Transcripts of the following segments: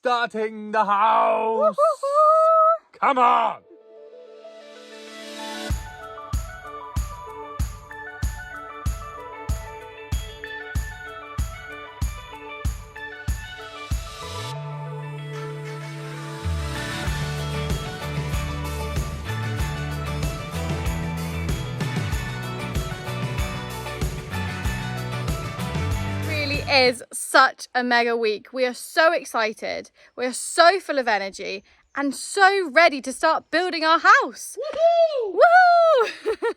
starting the house. Come on. Is such a mega week. We are so excited, we are so full of energy and so ready to start building our house. Woohoo! Woohoo!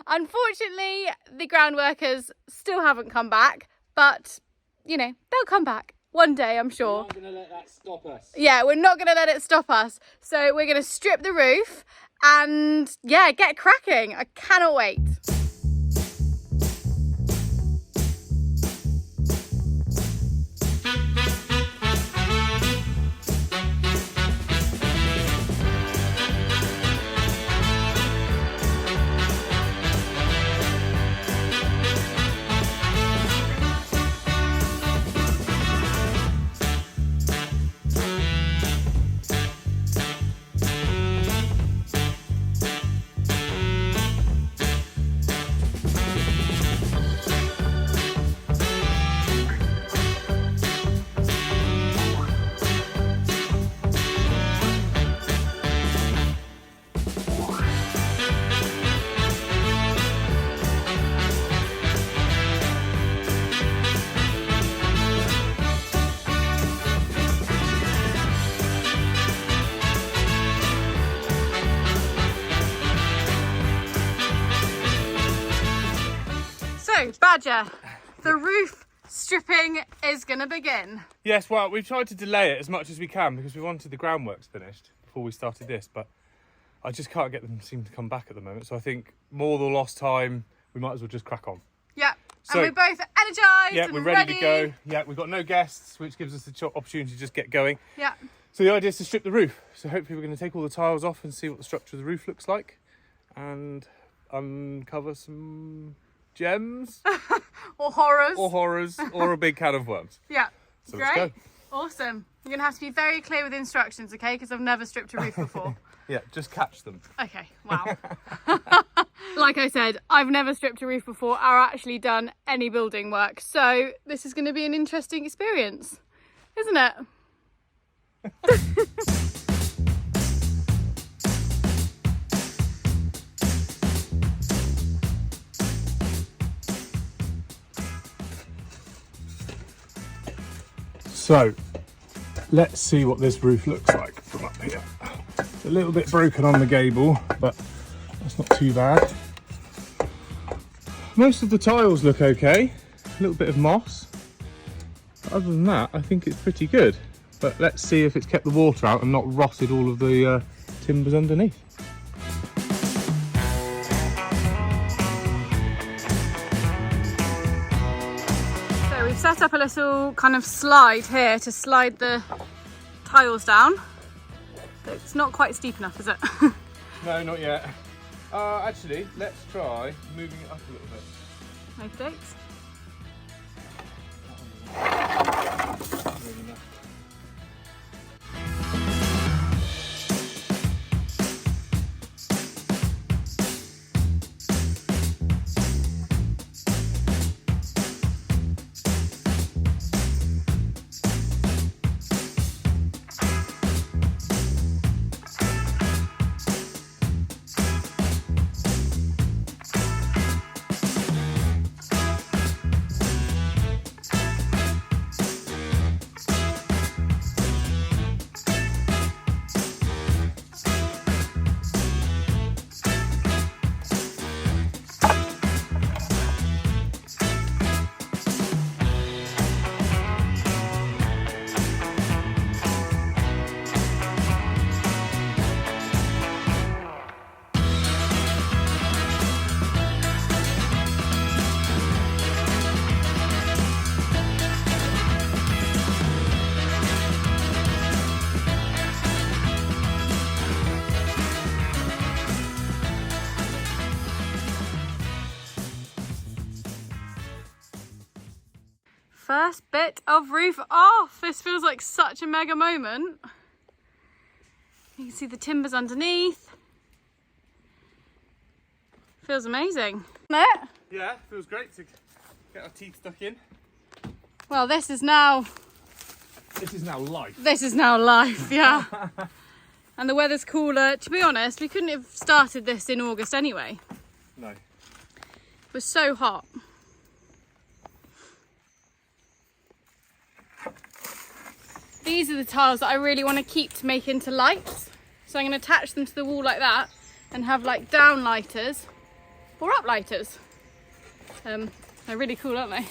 Unfortunately, the ground workers still haven't come back, but you know, they'll come back one day, I'm sure. We're not going to let that stop us. Yeah, we're not going to let it stop us. So we're going to strip the roof and yeah, get cracking. I cannot wait. So, Badger, the roof stripping is going to begin. Yes, well, we've tried to delay it as much as we can because we wanted the groundworks finished before we started this, but I just can't get them to seem to come back at the moment. So I think more than lost time, we might as well just crack on. Yeah, So, and we're both energised. Yeah, and we're ready to go. Yeah, we've got no guests, which gives us the opportunity to just get going. Yeah. So the idea is to strip the roof. So hopefully we're going to take all the tiles off and see what the structure of the roof looks like and uncover some gems. Or horrors. Or horrors, or a big can of worms. Yeah. So Great. let's go. Awesome. You're going to have to be very clear with instructions, okay? Because I've never stripped a roof before. Yeah, just catch them. Okay, wow. Like I said, I've never stripped a roof before or actually done any building work. So this is going to be an interesting experience, isn't it? So, let's see what this roof looks like from up here. It's a little bit broken on the gable, but that's not too bad. Most of the tiles look okay, a little bit of moss. But other than that, I think it's pretty good. But let's see if it's kept the water out and not rotted all of the timbers underneath. We've set up a little kind of slide here to slide the tiles down. But it's not quite steep enough, is it? No, not yet. Actually, let's try moving it up a little bit. No dates. First bit of roof off. This feels like such a mega moment. You can see the timbers underneath. Feels amazing, doesn't it? Yeah, feels great to get our teeth stuck in. Well, this is now life. This is now life, yeah. And the weather's cooler. To be honest, we couldn't have started this in August anyway. No. It was so hot. These are the tiles that I really want to keep to make into lights. So I'm going to attach them to the wall like that and have like down lighters or up lighters. They're really cool, aren't they?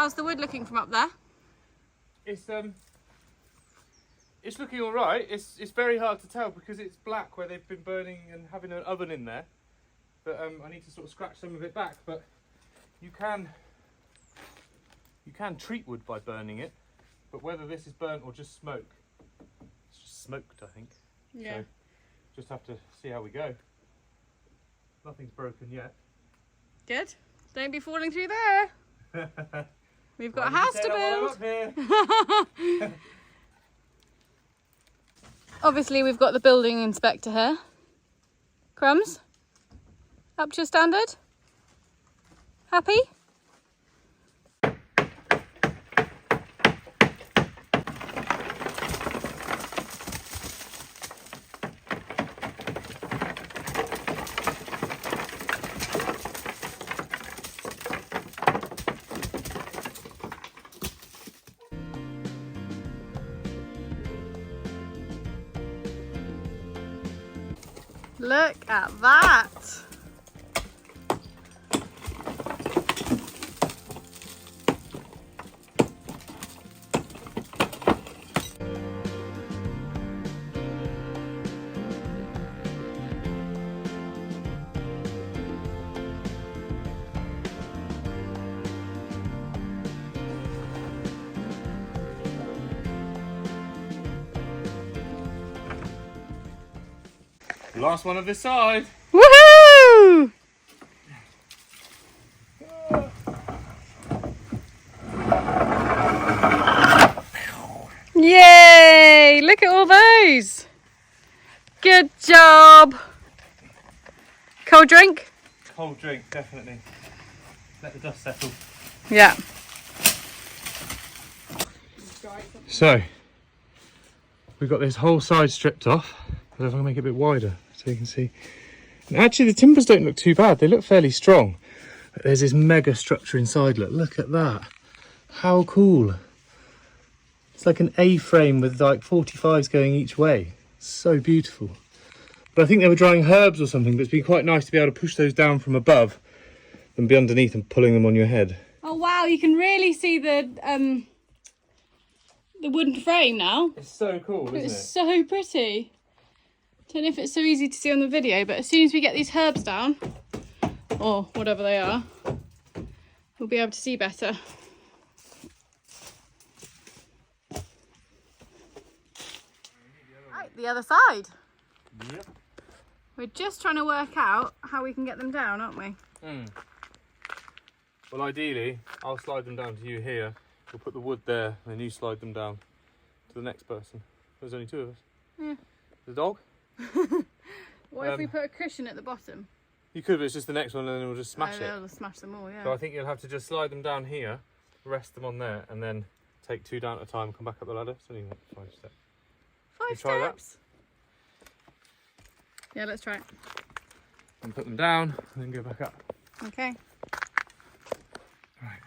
How's the wood looking from up there? It's looking all right. It's very hard to tell because it's black where they've been burning and having an oven in there. But I need to sort of scratch some of it back. But you can treat wood by burning it. But whether this is burnt or just smoke, it's just smoked, I think. Yeah. So just have to see how we go. Nothing's broken yet. Good. Don't be falling through there. We've got a house to build. Obviously, we've got the building inspector here. Crumbs, up to your standard? Happy? Look at that. Last one of this side. Woohoo! Yay! Look at all those. Good job. Cold drink? Cold drink, definitely. Let the dust settle. Yeah. So, we've got this whole side stripped off. I don't know if I can make it a bit wider so you can see. And actually, the timbers don't look too bad. They look fairly strong. But there's this mega structure inside. Look at that. How cool. It's like an A-frame with like 45s going each way. So beautiful. But I think they were drying herbs or something, but it's been quite nice to be able to push those down from above than be underneath and pulling them on your head. Oh wow, you can really see the wooden frame now. It's so cool, isn't it? It's so pretty. Don't know if it's so easy to see on the video, but as soon as we get these herbs down, or whatever they are, we'll be able to see better. Right, the other side. Yep. We're just trying to work out how we can get them down, aren't we? Well, ideally, I'll slide them down to you here. We'll put the wood there, and then you slide them down to the next person. There's only two of us. Yeah. The dog? What if we put a cushion at the bottom? You could, but it's just the next one and then we'll just smash it. They'll smash them all, yeah. So I think you'll have to just slide them down here, rest them on there, and then take 2 down at a time, come back up the ladder. It's only like 5 steps. 5 try that? steps? Yeah, let's try it. And put them down, and then go back up. Okay. Right.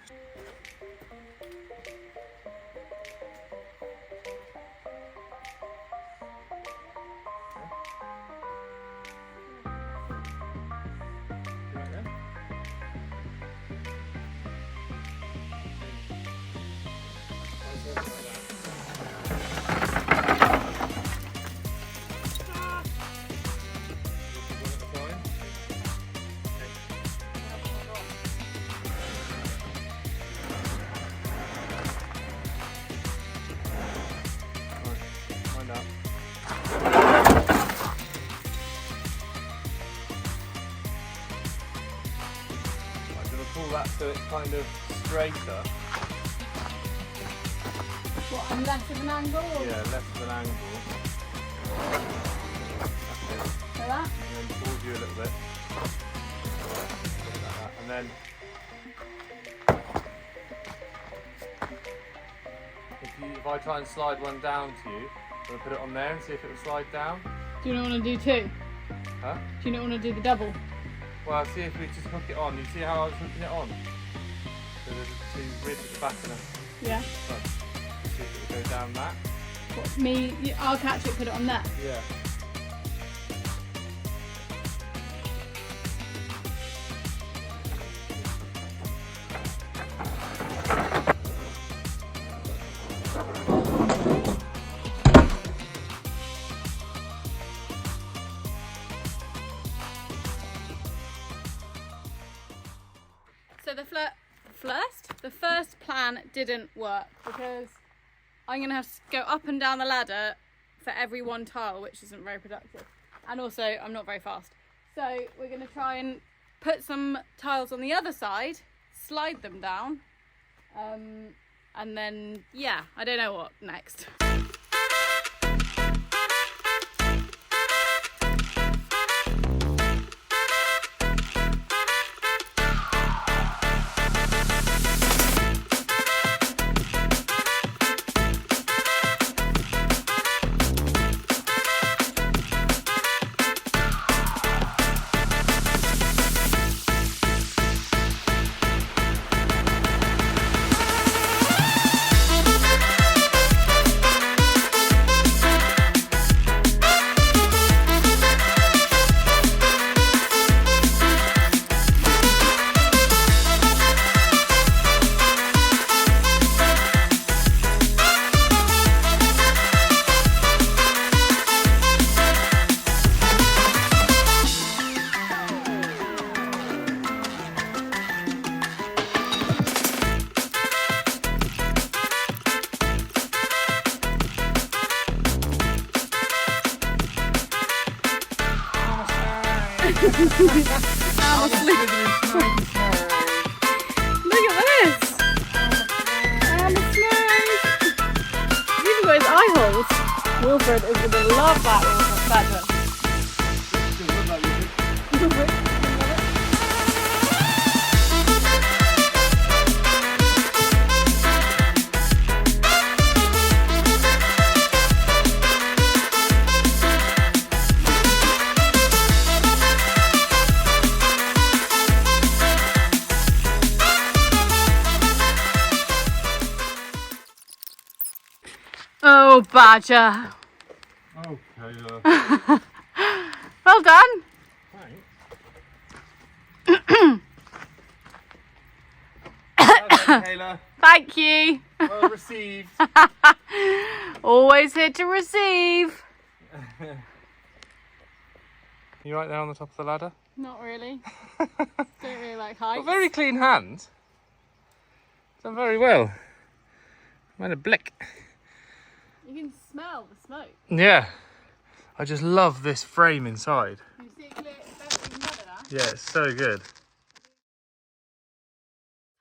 Pull that so it's kind of straighter. What, and less of an angle? Or? Yeah, less of an angle. Like that? And then towards you a little bit. Like that. And then if I try and slide one down to you, I'm going to put it on there and see if it will slide down. Do you not want to do 2? Huh? Do you not want to do the double? Well, see if we just hook it on. You see how I was hooking it on? So there's 2 ribs at the back and Yeah. front. See if it will go down that. What, me? I'll catch it, put it on there. Yeah. So the first plan didn't work because I'm going to have to go up and down the ladder for every 1 tile, which isn't very productive. And also, I'm not very fast. So we're going to try and put some tiles on the other side, slide them down, and then, yeah, I don't know what next. I'm asleep. Look at this. I'm asleep. He's even got his eye holes. Wilfred is going to love that one. Oh, Badger. Okay. Well done. Thanks. Well done, Kayla. Thank you. Well received. Always here to receive. You right there on the top of the ladder? Not really. Don't really like heights. Well, very clean hand. Done very well. Made a blick. You can smell the smoke. Yeah. I just love this frame inside. You see it clear, better than better now. Yeah, it's so good.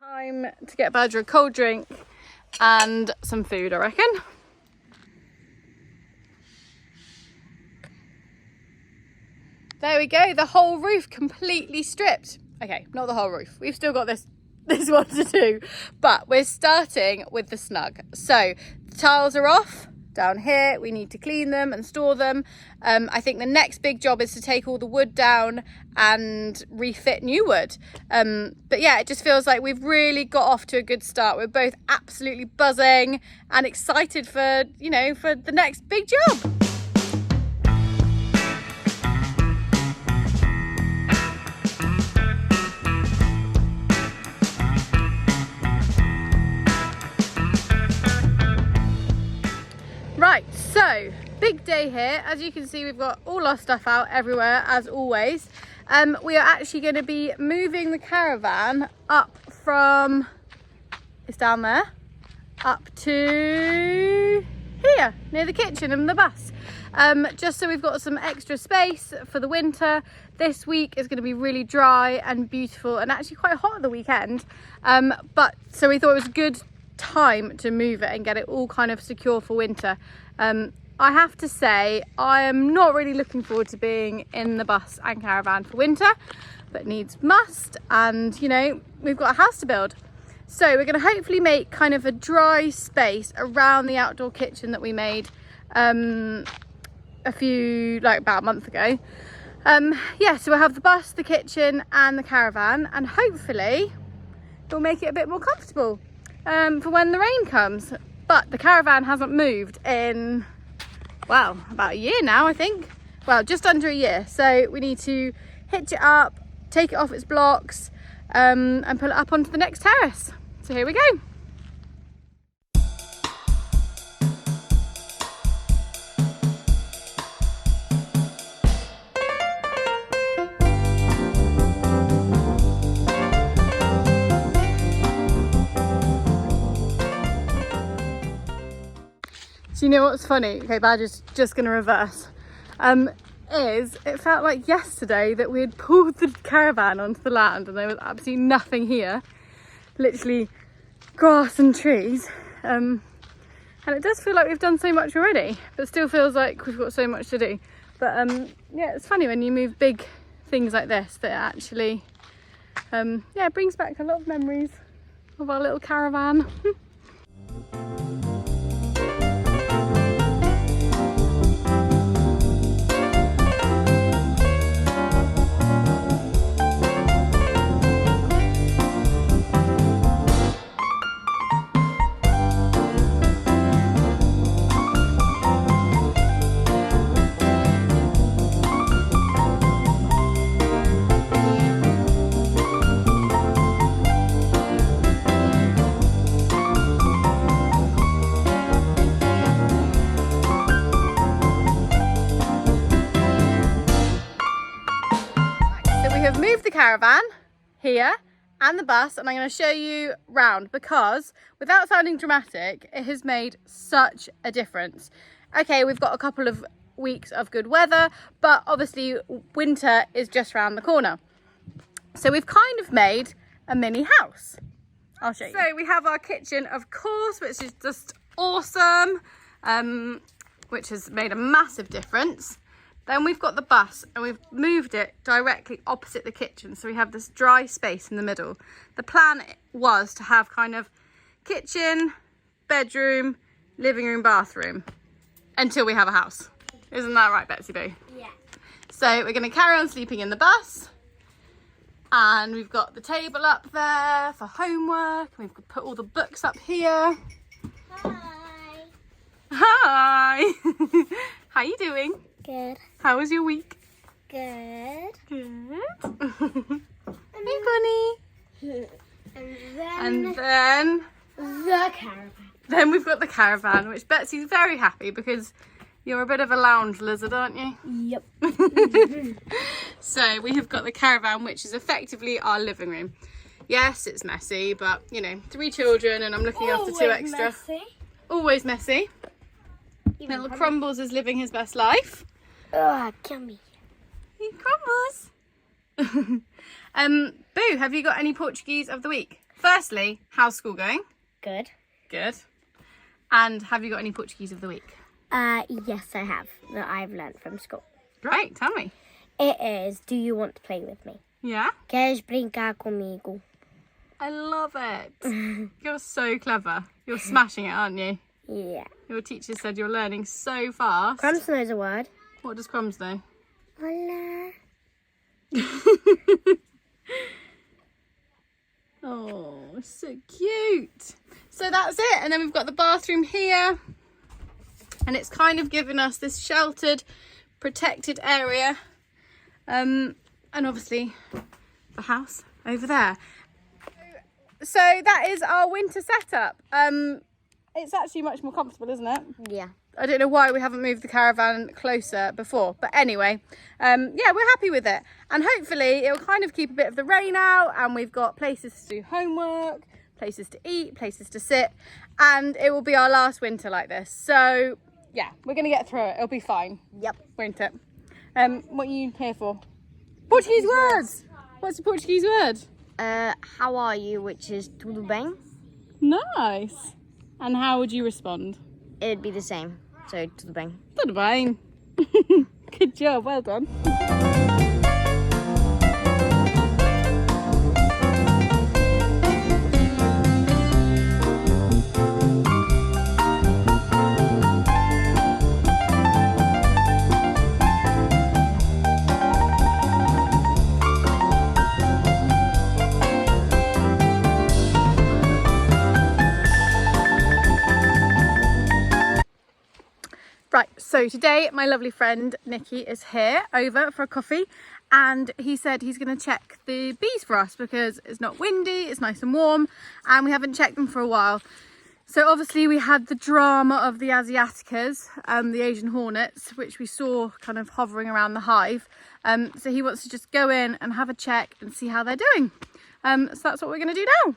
Time to get Badger a cold drink and some food, I reckon. There we go, the whole roof completely stripped. Okay, not the whole roof. We've still got this one to do, but we're starting with the snug. So the tiles are off down here. We need to clean them and store them. I think the next big job is to take all the wood down and refit new wood. But yeah, it just feels like we've really got off to a good start. We're both absolutely buzzing and excited for, you know, for the next big job. Right, so big day here. As you can see, we've got all our stuff out everywhere as always. We are actually going to be moving the caravan up from, it's down there, up to here near the kitchen and the bus. Just so we've got some extra space for the winter. This week is going to be really dry and beautiful and actually quite hot at the weekend. But so we thought it was a good time to move it and get it all kind of secure for winter. I have to say I am not really looking forward to being in the bus and caravan for winter, but needs must, and you know, we've got a house to build. So we're going to hopefully make kind of a dry space around the outdoor kitchen that we made about a month ago. Yeah, so we'll have the bus, the kitchen and the caravan, and hopefully it'll make it a bit more comfortable for when the rain comes. But the caravan hasn't moved in, well, about a year now, I think. Well, just under a year. So we need to hitch it up, take it off its blocks, and pull it up onto the next terrace. So here we go. So you know what's funny? Okay, Badger's just going to reverse. Is it felt like yesterday that we had pulled the caravan onto the land and there was absolutely nothing here. Literally grass and trees. And it does feel like we've done so much already, but still feels like we've got so much to do. But yeah, it's funny when you move big things like this that it actually, yeah, it brings back a lot of memories of our little caravan. Moved the caravan here and the bus, and I'm going to show you round because without sounding dramatic, it has made such a difference. Okay, we've got a couple of weeks of good weather, but obviously winter is just around the corner. So we've kind of made a mini house. I'll show you. So we have our kitchen, of course, which is just awesome, which has made a massive difference. Then we've got the bus and we've moved it directly opposite the kitchen. So we have this dry space in the middle. The plan was to have kind of kitchen, bedroom, living room, bathroom until we have a house. Isn't that right, Betsy Boo? Yeah. So we're going to carry on sleeping in the bus. And we've got the table up there for homework. We've put all the books up here. Hi. Hi. How you doing? Good. How was your week? Good. Good. Hey, Bunny. And then the caravan. Then we've got the caravan, which Betsy's very happy because you're a bit of a lounge lizard, aren't you? Yep. So we have got the caravan, which is effectively our living room. Yes, it's messy, but you know, 3 children and I'm looking after 2 extra. Messy. Always messy. Little Crumbles is living his best life. Oh, yummy. He Crumbles. Boo, have you got any Portuguese of the week? Firstly, how's school going? Good. Good. And have you got any Portuguese of the week? Yes, I have. That I've learnt from school. Great, tell me. It is. Do you want to play with me? Yeah? Queres brincar comigo? I love it. You're so clever. You're smashing it, aren't you? Yeah. Your teacher said you're learning so fast. Crumbs knows a word. What does Crumbs know? Hola. Oh, so cute. So that's it. And then we've got the bathroom here. And it's kind of given us this sheltered, protected area. And obviously the house over there. So that is our winter setup. It's actually much more comfortable, isn't it? Yeah. I don't know why we haven't moved the caravan closer before, but anyway, yeah, we're happy with it. And hopefully it'll kind of keep a bit of the rain out, and we've got places to do homework, places to eat, places to sit, and it will be our last winter like this. So yeah, we're gonna get through it. It'll be fine. Yep. Won't it? What are you here for? Portuguese words. What's the Portuguese word? How are you? Which is tudo bem? Nice. And how would you respond? It'd be the same. So tudo bem. Tudo bem. Good job, well done. Right, so today my lovely friend Nikki is here over for a coffee, and he said he's going to check the bees for us because it's not windy, it's nice and warm, and we haven't checked them for a while. So obviously we had the drama of the Asiaticas, the Asian hornets, which we saw kind of hovering around the hive. So he wants to just go in and have a check and see how they're doing. So that's what we're going to do now.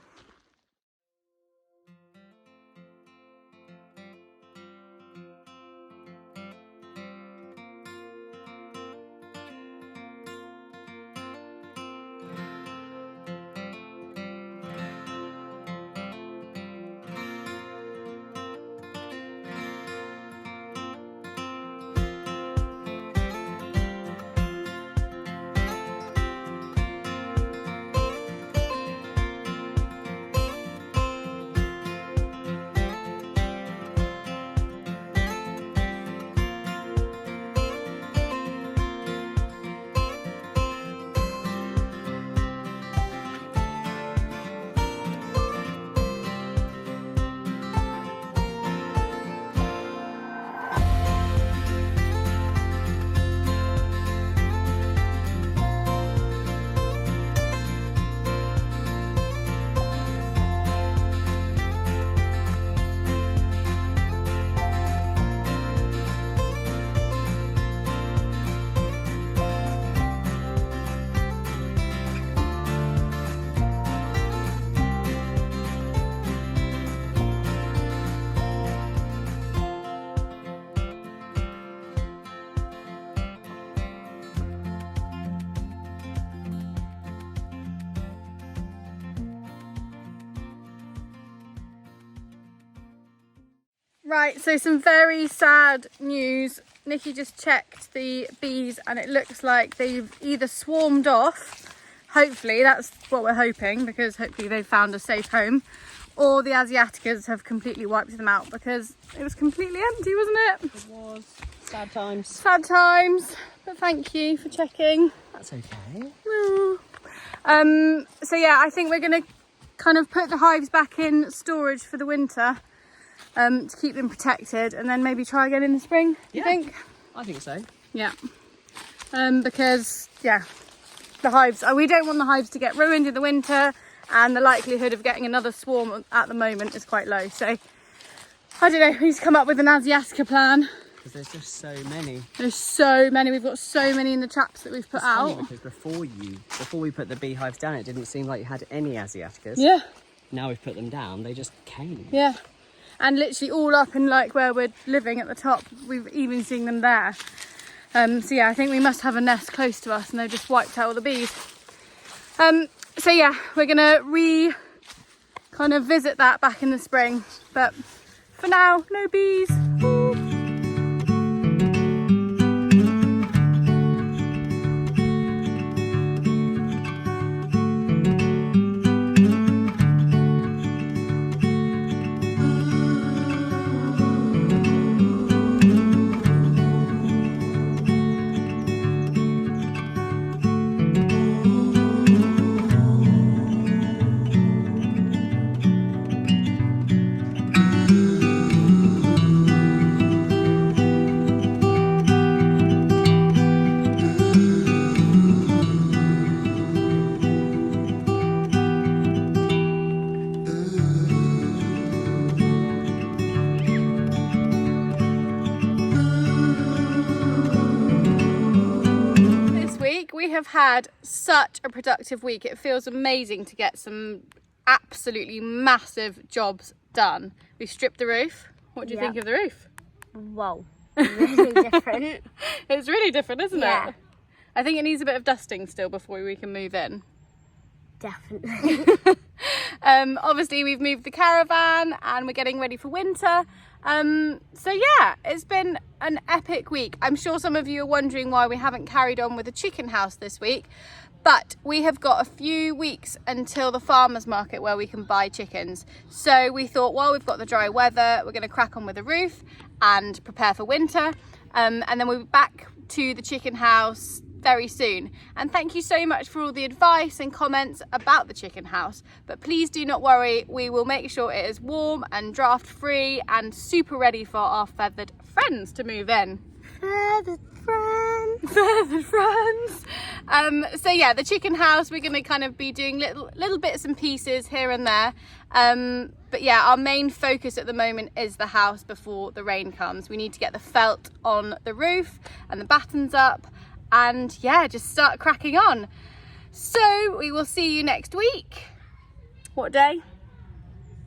Right, so some very sad news. Nikki just checked the bees and it looks like they've either swarmed off, hopefully, that's what we're hoping, because hopefully they've found a safe home, or the Asiaticas have completely wiped them out because it was completely empty, wasn't it? It was. Sad times. Sad times, but thank you for checking. That's okay. So yeah, I think we're going to kind of put the hives back in storage for the winter. To keep them protected, and then maybe try again in the spring. You think? I think so. Yeah. Because yeah, the hives. We don't want the hives to get ruined in the winter, and the likelihood of getting another swarm at the moment is quite low. So I don't know. We need to come up with an Asiatica plan. Because there's just so many. There's so many. We've got so many in the traps that we've put It's funny out. because before we put the beehives down, it didn't seem like you had any Asiaticas. Yeah. Now we've put them down, they just came. Yeah. And literally all up in like where we're living at the top, we've even seen them there. So yeah, I think we must have a nest close to us and they've just wiped out all the bees. So yeah, we're gonna kind of visit that back in the spring. But for now, no bees. Woo. we have had such a productive week. It feels amazing to get some absolutely massive jobs done. We stripped the roof. What do you think of the roof? Whoa. Really different. It's really different, isn't Yeah. it? I think it needs a bit of dusting still before we can move in. Definitely. Obviously we've moved the caravan and we're getting ready for winter. So yeah, it's been an epic week. I'm sure some of you are wondering why we haven't carried on with the chicken house this week, but we have got a few weeks until the farmers market where we can buy chickens. So we thought, while we've got the dry weather, we're going to crack on with the roof and prepare for winter. And then we'll be back to the chicken house very soon. And thank you so much for all the advice and comments about the chicken house, but please do not worry, we will make sure it is warm and draft free and super ready for our feathered friends to move in. Feathered friends. Feathered friends. So yeah, the chicken house, we're going to kind of be doing little bits and pieces here and there, but yeah, our main focus at the moment is the house before the rain comes. We need to get the felt on the roof and the battens up, and yeah, just start cracking on. So we will see you next week. What day?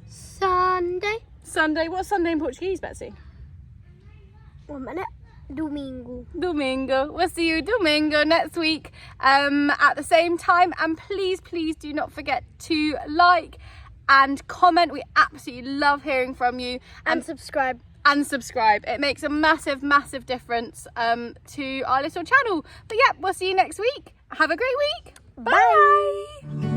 Sunday. Sunday. What's Sunday in Portuguese, Betsy? 1 minute. Domingo. Domingo. We'll see you domingo next week at the same time. And please do not forget to like and comment. We absolutely love hearing from you. And subscribe. And subscribe. It makes a massive difference to our little channel. But yeah, we'll see you next week. Have a great week. Bye.